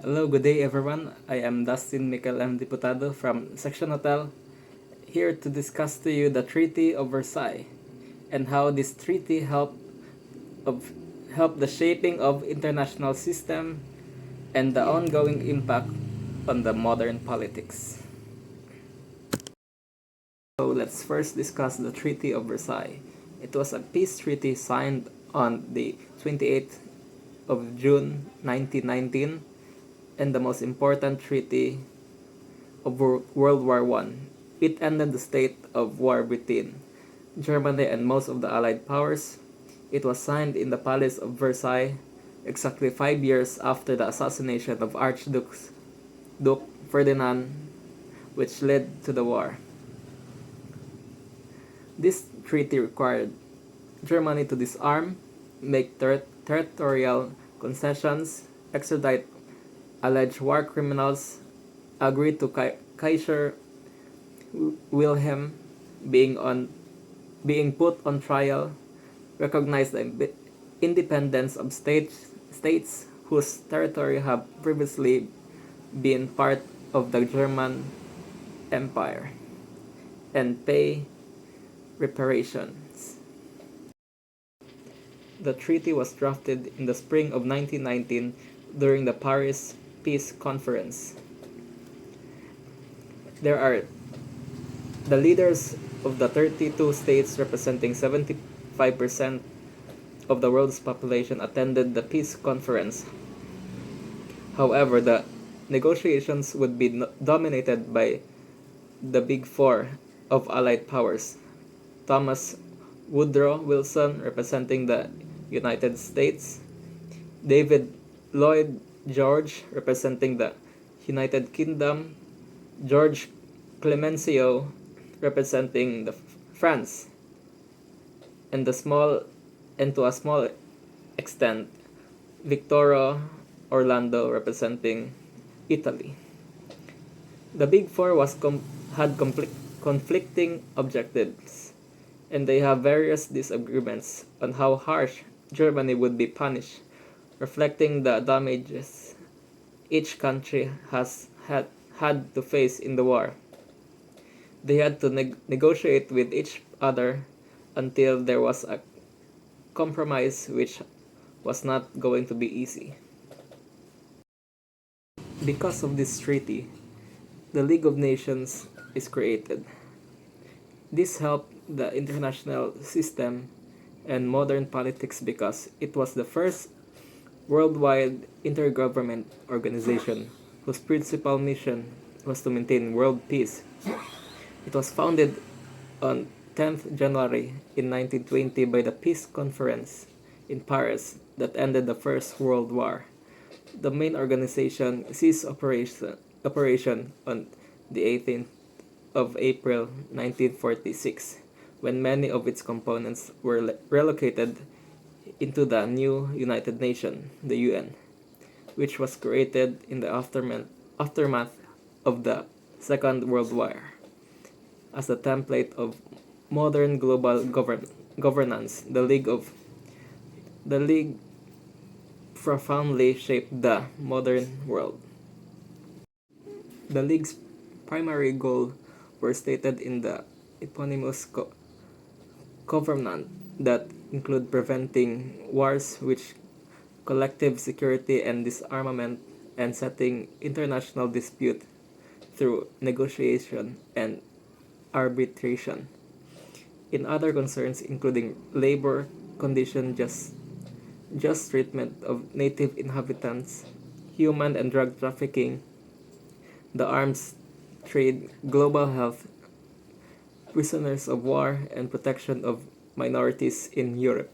Hello, good day everyone. I am Dustin Mikel M Diputado from Section Hotel, here to discuss to you the Treaty of Versailles and how this treaty of help the shaping of international system and the ongoing impact on the modern politics. So let's first discuss the Treaty of Versailles. It was a peace treaty signed on the 28th of June 1919 and the most important treaty of World War I. It ended the state of war between Germany and most of the Allied powers. It was signed in the Palace of Versailles exactly 5 years after the assassination of Duke Ferdinand, which led to the war. This treaty required Germany to disarm, make territorial concessions, extradite alleged war criminals, agree to Kaiser Wilhelm being put on trial, recognize the independence of states whose territory have previously been part of the German Empire, and pay reparations. The treaty was drafted in the spring of 1919 during the Paris Peace Conference. There are the leaders of the 32 states representing 75% of the world's population attended the peace conference. However, the negotiations would be dominated by the Big Four of Allied powers. Thomas Woodrow Wilson representing the United States, David Lloyd George representing the United Kingdom, George Clemenceau representing France, and to a small extent, Victorio Orlando representing Italy. The Big Four had conflicting objectives, and they have various disagreements on how harsh Germany would be punished, reflecting the damages each country has had to face in the war. They had to negotiate with each other until there was a compromise, which was not going to be easy. Because of this treaty, the League of Nations is created. This helped the international system and modern politics because it was the first worldwide intergovernment organization whose principal mission was to maintain world peace. It was founded on 10th January in 1920 by the Peace Conference in Paris that ended the First World War. The main organization ceased operation on the 18th of April 1946, when many of its components were relocated into the new United Nations, the UN, which was created in the aftermath of the Second World War. As a template of modern global governance, the League profoundly shaped the modern world. The League's primary goal were stated in the eponymous covenant that include preventing wars, which collective security and disarmament, and setting international dispute through negotiation and arbitration. In other concerns, including labor condition, just treatment of native inhabitants, human and drug trafficking, the arms trade, global health, prisoners of war, and protection of minorities in Europe.